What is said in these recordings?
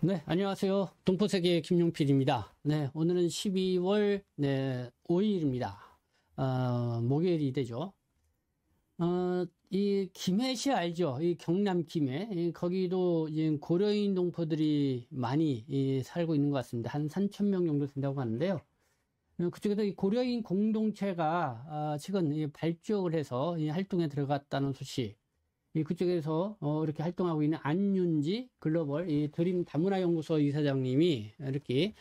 네, 안녕하세요. 동포세계 김용필입니다. 네, 오늘은 12월 5일입니다. 목요일이 되죠. 이 김해시 알죠? 이 경남 김해. 거기도 이제 고려인 동포들이 많이 살고 있는 것 같습니다. 한 3천 명 정도 된다고 하는데요. 그쪽에도 이 고려인 공동체가 최근 발족을 해서 이 활동에 들어갔다는 소식. 그쪽에서 이렇게 활동하고 있는 안윤지 글로벌 이 드림 다문화 연구소 이사장님이 이렇게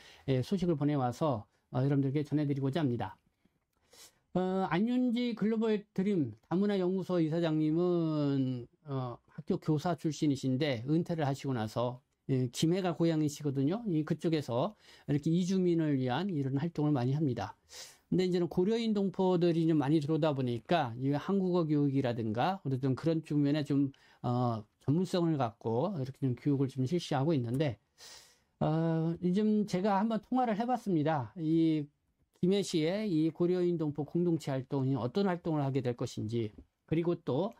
소식을 보내와서 여러분들께 전해드리고자 합니다. 안윤지 글로벌 드림 다문화 연구소 이사장님은 학교 교사 출신이신데 은퇴를 하시고 나서 김해가 고향이시거든요. 그쪽에서 이렇게 이주민을 위한 이런 활동을 많이 합니다. 근데 이제는 고려인 동포들이 좀 많이 들어오다 보니까 이 한국어 교육이라든가 어떤 그런 측면에 좀 전문성을 갖고 이렇게 좀 교육을 좀 실시하고 있는데 요즘 제가 한번 통화를 해봤습니다. 이 김해시의 이 고려인 동포 공동체 활동이 어떤 활동을 하게 될 것인지, 그리고 또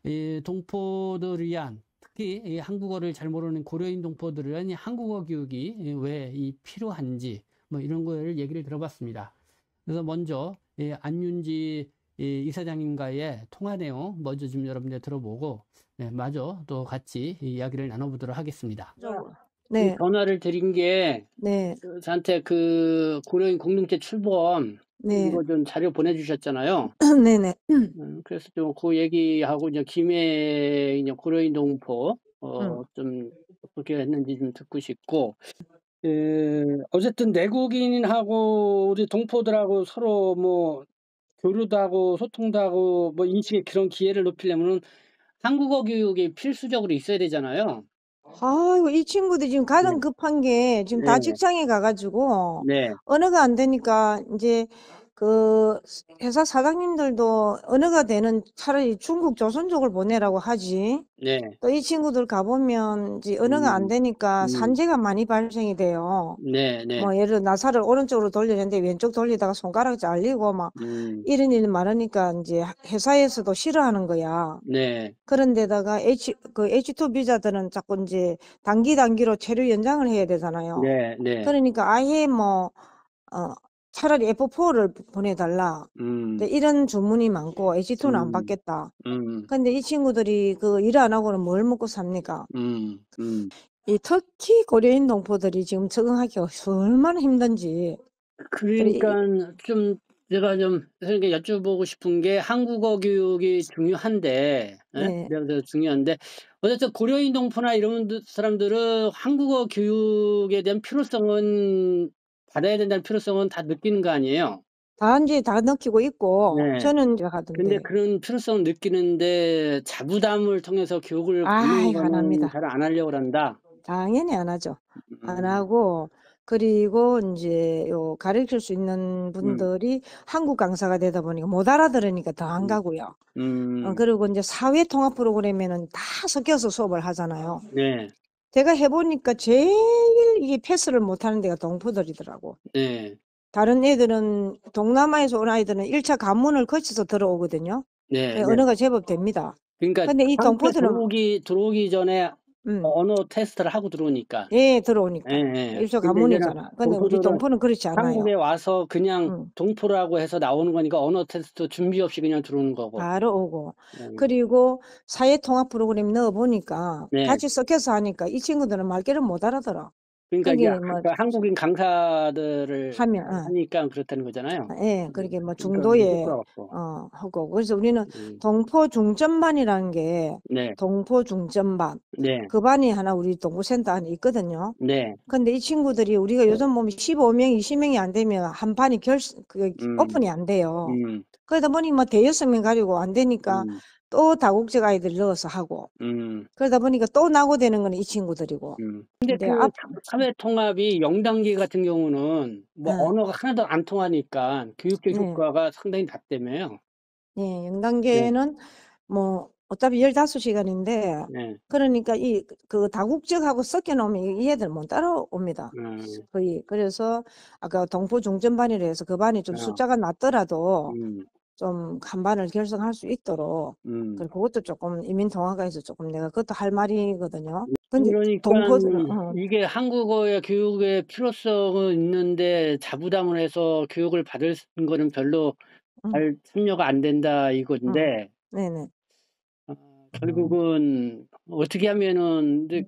이 동포들을 위한, 특히 이 한국어를 잘 모르는 고려인 동포들을 위한 이 한국어 교육이 왜 필요한지 뭐 이런 거를 얘기를 들어봤습니다. 그래서 먼저 안윤지 이사장님과의 통화 내용 먼저 좀 여러분들 들어보고 마저 또 같이 이야기를 나눠보도록 하겠습니다. 이 네, 전화를 드린 게 네, 저한테 그 고려인 공동체 출범 네, 이거 좀 자료 보내주셨잖아요. 네네. 그래서 좀 그 얘기하고 이제 김해 이제 고려인 동포 음. 좀 어떻게 했는지 좀 듣고 싶고, 어쨌든 내국인하고 우리 동포들하고 서로 뭐 교류도 하고 소통도 하고 뭐 인식의 그런 기회를 높이려면은 한국어 교육이 필수적으로 있어야 되잖아요. 아이고, 이 친구들이 지금 네, 가장 급한 게 지금 다 네, 직장에 가가지고 네, 언어가 안 되니까 이제 그 회사 사장님들도 언어가 되는 차라리 중국 조선족을 보내라고 하지. 네, 또 이 친구들 가보면 이제 언어가 안 음, 되니까 음, 산재가 많이 발생이 돼요. 네, 네, 뭐 예를 들어 나사를 오른쪽으로 돌리는데 왼쪽 돌리다가 손가락 잘리고 막 이런 일 많으니까 이제 회사에서도 싫어하는 거야. 네, 그런데다가 H2 비자들은 자꾸 이제 단기로 체류 연장을 해야 되잖아요. 네, 네, 그러니까 아예 뭐, 어, 차라리 F4를 보내달라. 음, 근데 이런 주문이 많고 H2는 안 음, 받겠다. 음, 근데 이 친구들이 그 일 안 하고는 뭘 먹고 삽니까? 음, 음. 이 특히 고려인 동포들이 지금 적응하기가 얼마나 힘든지. 그래, 그러니까 좀 제가 좀 선생님께 여쭤보고 싶은 게 한국어 교육이 중요한데, 예? 네. 내가 중요한데 어쨌든 고려인 동포나 이런 사람들은 한국어 교육에 대한 필요성은 받아야 된다는 필요성은 다 느끼는 거 아니에요? 다 이제 다 느끼고 있고, 네. 저는 이제 근데 하던데, 그런 필요성을 느끼는데 자부담을 통해서 교육을 받는 아이고, 안 거는 합니다. 잘 안 하려고 한다. 당연히 안 하죠. 안 음, 하고, 그리고 이제 요 가르칠 수 있는 음, 분들이 한국 강사가 되다 보니까 못 알아들으니까 더 안 음, 가고요. 음, 그리고 이제 사회 통합 프로그램에는 다 섞여서 수업을 하잖아요. 네, 제가 해보니까 제일 이게 패스를 못 하는 데가 동포들이더라고. 네, 다른 애들은, 동남아에서 온 아이들은 1차 관문을 거쳐서 들어오거든요. 네, 네. 언어가 제법 됩니다. 그러니까 근데 이 한국에 동포들은, 들어오기 전에 음, 언어 테스트를 하고 들어오니까. 예, 예, 들어오니까. 예. 1차 근데 이제는 관문이잖아. 근데 우리 동포들은 동포는 그렇지 않아요. 한국에 와서 그냥 음. 동포라고 해서 나오는 거니까 언어 테스트 준비 없이 그냥 들어오는 거고. 바로 오고. 음, 그리고 사회통합 프로그램 넣어보니까 네. 같이 섞여서 하니까 이 친구들은 말귀를 못 알아들어. 그러니까 이게 그게 뭐, 그 한국인 강사들을 하면, 하니까 그렇다는 거잖아요. 예, 그렇게 뭐 그러니까 믿을 것 중도에, 같고. 하고. 그래서 우리는 음, 동포 중점반이라는 게, 네, 동포 중점반. 네, 그 반이 하나 우리 동부센터 안에 있거든요. 네. 근데 이 친구들이 우리가 요즘 보면 15명, 20명이 안 되면 한 반이 음, 오픈이 안 돼요. 음, 그러다 보니 뭐 대여섯 명 가지고 안 되니까 음, 또 다국적 아이들 넣어서 하고. 음. 그러다 보니까 또 나고 되는 거는 이 친구들이고. 근데 근데 그 사회 통합이 0단계 같은 경우는 뭐 예, 언어가 하나도 안 통하니까 교육적 네, 효과가 상당히 낮다며요. 네, 네, 0단계는 뭐 어차피 15시간인데 네, 그러니까 그 다국적하고 섞여 놓으면 이 애들 못 따라옵니다. 음, 거의. 그래서 아까 동포 중점반이라 해서 그 반이 좀 어, 숫자가 낮더라도 음, 좀 한반을 결성할 수 있도록 그리고 그것도 조금 이민통합과에서 조금 내가 그것도 할 말이거든요. 근데 그러니까 동포들은 이게 한국어의 교육의 필요성은 있는데 자부담을 해서 교육을 받을 거는 별로 잘 참여가 안 된다 이건데 네네. 결국은 어떻게 하면은 이제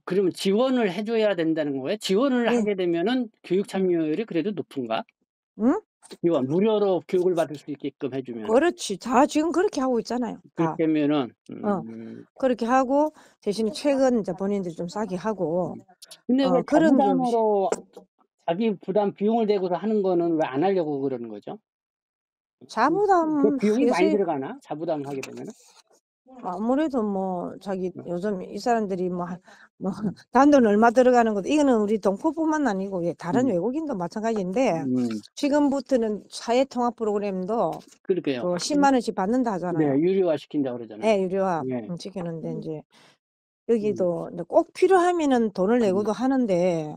그러면 지원을 해줘야 된다는 거예요? 지원을 네. 하게 되면은 교육 참여율이 그래도 높은가? 응? 지원 무료로 교육을 받을 수 있게끔 해주면 그렇지. 다 지금 그렇게 하고 있잖아요. 다. 그렇게 하면은 그렇게 하고 대신에 책은 이제 본인들이 좀 싸게 하고 근데 왜 그런 좀 자부담으로 자기 부담 비용을 대고서 하는 거는 왜 안 하려고 그러는 거죠? 그 자부담 비용이 많이 요새 들어가나? 자부담을 하게 되면은? 아무래도 뭐 자기 요즘 이 사람들이 뭐 단돈 얼마 들어가는 것도 이거는 우리 동포뿐만 아니고 다른 외국인도 마찬가지인데 지금부터는 사회통합 프로그램도 그러게요. 그 10만 원씩 받는다 네, 하잖아요. 유료화 시킨다고 그러잖아요. 예, 유료화 네. 시키는데 이제 여기도 꼭 필요하면은 돈을 내고도 하는데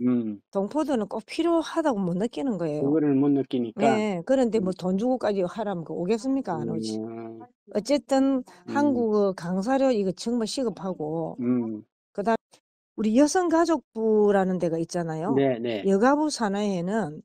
동포들은 꼭 필요하다고 못 느끼는 거예요. 그거를 못 느끼니까. 네, 그런데 뭐 돈 주고까지 하라면 오겠습니까? 안 오지. 음, 어쨌든 한국어 강사료 이거 정말 시급하고 그다음 우리 여성가족부라는 데가 있잖아요. 네, 네. 여가부 산하에는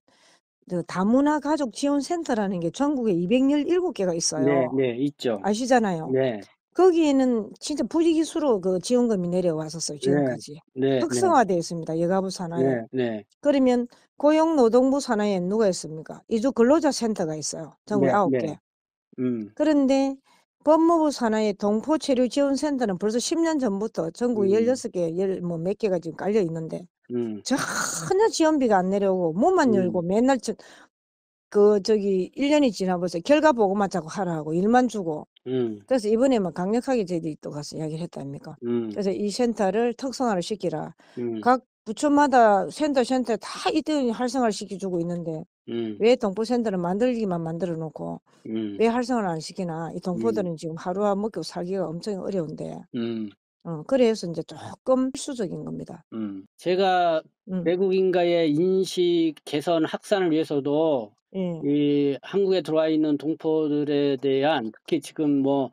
그 다문화 가족 지원센터라는 게 전국에 217개가 네, 있어요. 네, 있죠. 아시잖아요. 네, 거기에는 진짜 부지기수로 그 지원금이 내려왔었어요. 지금까지. 네, 네, 특성화되어 있습니다. 여가부 산하에. 네, 네, 그러면 고용노동부 산하에 누가 있습니까? 이주 근로자 센터가 있어요. 전국에 네, 9개. 네. 그런데 법무부 산하의 동포체류지원센터는 벌써 10년 전부터 전국에 16개, 뭐 몇 개가 지금 깔려 있는데 전혀 지원비가 안 내려오고 문만 열고 맨날 저기 1년이 지나버서 결과 보고만 자꾸 하라고 일만 주고 그래서 이번에 막 강력하게 저희들이 또 가서 이야기를 했다 아닙니까? 그래서 이 센터를 특성화를 시키라. 각 부처마다 센터 다 이때 활성화를 시켜주고 있는데 왜 동포센터를 만들기만 만들어 놓고 왜 활성화를 안 시키나? 이 동포들은 지금 하루와 먹고 살기가 엄청 어려운데 그래서 이제 조금 필수적인 겁니다. 제가 외국인과의 인식 개선 확산을 위해서도 예. 이 한국에 들어와 있는 동포들에 대한 특히 지금 뭐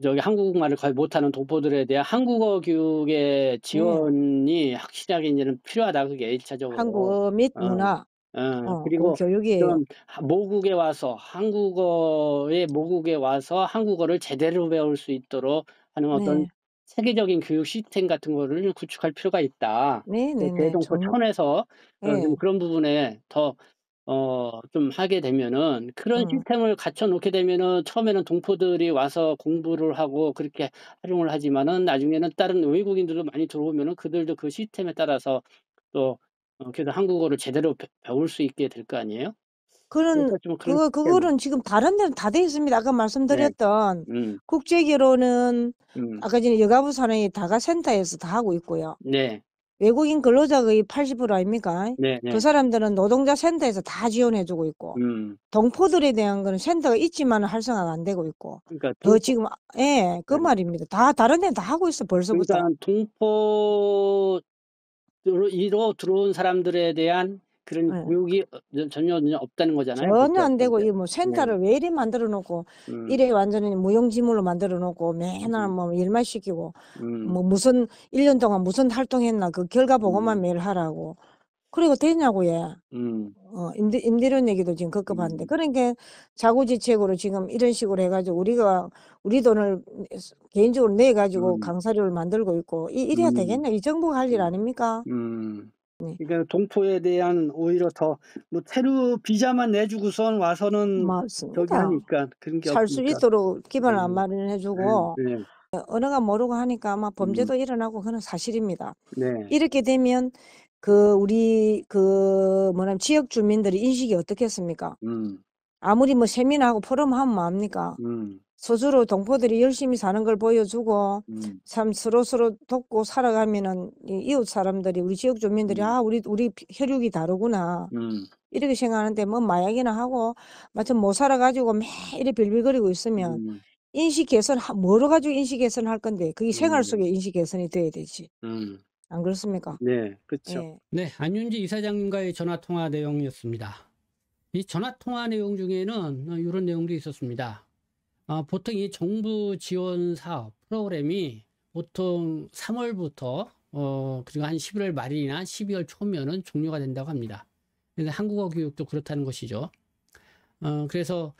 저기 한국말을 거의 못하는 동포들에 대한 한국어 교육의 지원이 확실하게 이제는 필요하다. 그게 1차적으로. 한국어 및 문화 그 그리고 교육이에요. 좀 모국에 와서 한국어의 모국에 와서 한국어를 제대로 배울 수 있도록 하는 어떤 네. 세계적인 교육 시스템 같은 거를 구축할 필요가 있다. 네네네. 대동포 천에서 예. 좀 그런 부분에 더 좀 하게 되면은 그런 시스템을 갖춰 놓게 되면은 처음에는 동포들이 와서 공부를 하고 그렇게 활용을 하지만은 나중에는 다른 외국인들도 많이 들어오면은 그들도 그 시스템에 따라서 또 그래도 한국어를 제대로 배울 수 있게 될 거 아니에요? 그래서 좀 그런 시스템. 그거는 지금 다른 데는 다 돼 있습니다. 아까 네. 말씀드렸던 국제 결혼은 아까 전에 여가부 산하의 다가센터에서 다 하고 있고요. 네. 외국인 근로자의 80% 아닙니까? 네, 그 네. 사람들은 노동자 센터에서 다 지원해 주고 있고 동포들에 대한 거는 센터가 있지만 활성화가 안 되고 있고 그러니까 더 지금 그 네. 말입니다. 다 다른 데는 다 하고 있어 벌써부터. 그러니까 동포로 들어온 사람들에 대한 그런 예. 교육이 전혀 없다는 거잖아요. 전혀 안 그렇죠? 되고 이 뭐 센터를 왜 이리 만들어 놓고 이래 완전히 무용지물로 만들어 놓고 맨날 뭐 일만 시키고 뭐 무슨 1년 동안 무슨 활동했나 그 결과 보고만 매일 하라고. 그리고 되냐고 얘. 임대료 얘기도 지금 급급한데. 그러니까 자구지책으로 지금 이런 식으로 해가지고 우리가 우리 돈을 개인적으로 내가지고 강사료를 만들고 있고 이래야 되겠네. 이 정부가 할 일 아닙니까? 네. 그러니까 동포에 대한 오히려 더 뭐 체류 비자만 내주고선 와서는 저기 맞습니다. 하니까 그런 게 살 수 없으니까. 있도록 기반을 안 마련해주고 네. 언어가 모르고 하니까 아마 범죄도 일어나고 그건 사실입니다. 네. 이렇게 되면 우리 뭐냐면 지역 주민들의 인식이 어떻겠습니까? 아무리 뭐 세미나하고 포럼하면 뭐합니까? 스스로 동포들이 열심히 사는 걸 보여주고 참 서로 돕고 살아가면은 이웃 사람들이 우리 지역 주민들이 우리 혈육이 다르구나 이렇게 생각하는데 뭐 마약이나 하고 마침 못 살아가지고 매일 빌빌거리고 있으면 인식 개선 뭐로 가지고 인식 개선을 할 건데 그게 생활 속에 인식 개선이 돼야 되지. 안 그렇습니까? 네, 그렇죠. 예. 네, 안윤지 이사장님과의 전화 통화 내용이었습니다. 이 전화통화 내용 중에는 이런 내용도 있었습니다. 보통 이 정부 지원 사업 프로그램이 보통 3월부터 그리고 한 11월 말이나 12월 초면은 종료가 된다고 합니다. 그래서 한국어 교육도 그렇다는 것이죠. 그래서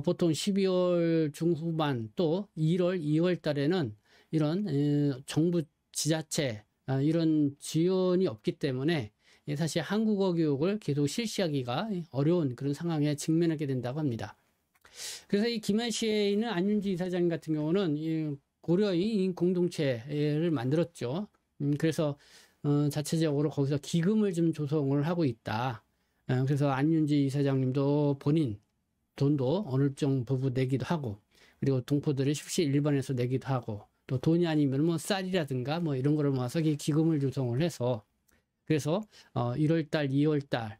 보통 12월 중후반 또 1월, 2월 달에는 이런 정부 지자체 이런 지원이 없기 때문에 사실 한국어 교육을 계속 실시하기가 어려운 그런 상황에 직면하게 된다고 합니다. 그래서 이 김해시에 있는 안윤지 이사장님 같은 경우는 이 고려인 공동체를 만들었죠. 그래서 자체적으로 거기서 기금을 좀 조성을 하고 있다. 그래서 안윤지 이사장님도 본인 돈도 어느 정도 내기도 하고, 그리고 동포들이 십시 일반에서 내기도 하고, 또 돈이 아니면 뭐 쌀이라든가 뭐 이런 거를 모아서 기금을 조성을 해서, 그래서 1월달, 2월달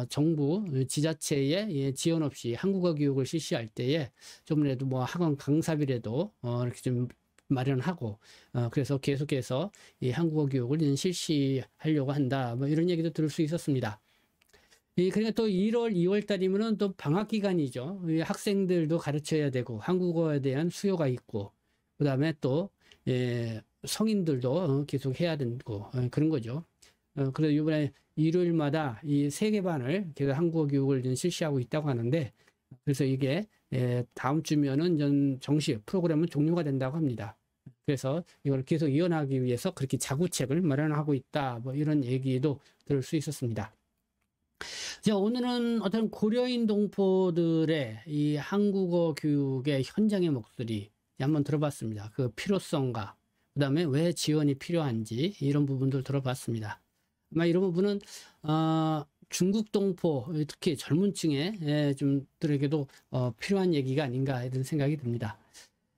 정부 지자체의 지원 없이 한국어 교육을 실시할 때에 좀이라도 뭐 학원 강사비라도 이렇게 좀 마련하고, 그래서 계속해서 이 한국어 교육을 실시하려고 한다. 뭐 이런 얘기도 들을 수 있었습니다. 그러니까 또 1월, 2월 달이면은 또 방학 기간이죠. 학생들도 가르쳐야 되고 한국어에 대한 수요가 있고, 그 다음에 또 성인들도 계속 해야 되고 그런 거죠. 그래서 이번에 일요일마다 이 3개반을 계속 한국어 교육을 실시하고 있다고 하는데, 그래서 이게 다음 주면은 정식 프로그램은 종료가 된다고 합니다. 그래서 이걸 계속 이어나가기 위해서 그렇게 자구책을 마련하고 있다. 뭐 이런 얘기도 들을 수 있었습니다. 자, 오늘은 어떤 고려인 동포들의 이 한국어 교육의 현장의 목소리 한번 들어봤습니다. 그 필요성과 그 다음에 왜 지원이 필요한지 이런 부분들 들어봤습니다. 아마 이런 부분은 중국 동포, 특히 젊은 층의 좀들에게도 필요한 얘기가 아닌가 이런 생각이 듭니다.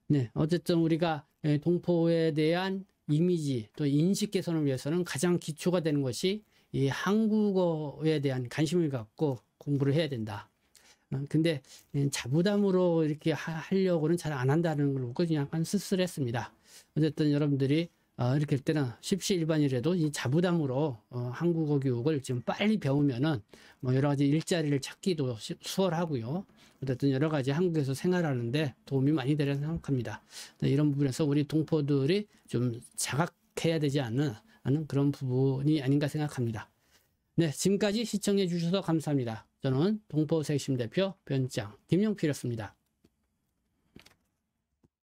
네, 어쨌든 우리가 동포에 대한 이미지 또 인식 개선을 위해서는 가장 기초가 되는 것이 이 한국어에 대한 관심을 갖고 공부를 해야 된다. 근데 자부담으로 이렇게 하려고는 잘 안 한다는 걸 보고 약간 쓸쓸했습니다. 어쨌든 여러분들이 이렇게 할 때는 십시일반이라도 이 자부담으로 한국어 교육을 지금 빨리 배우면은 뭐 여러 가지 일자리를 찾기도 수월하고요. 어쨌든 여러 가지 한국에서 생활하는데 도움이 많이 되리라 생각합니다. 이런 부분에서 우리 동포들이 좀 자각해야 되지 않는 그런 부분이 아닌가 생각합니다. 네, 지금까지 시청해 주셔서 감사합니다. 저는 동포세심 대표 변장 김용필이었습니다.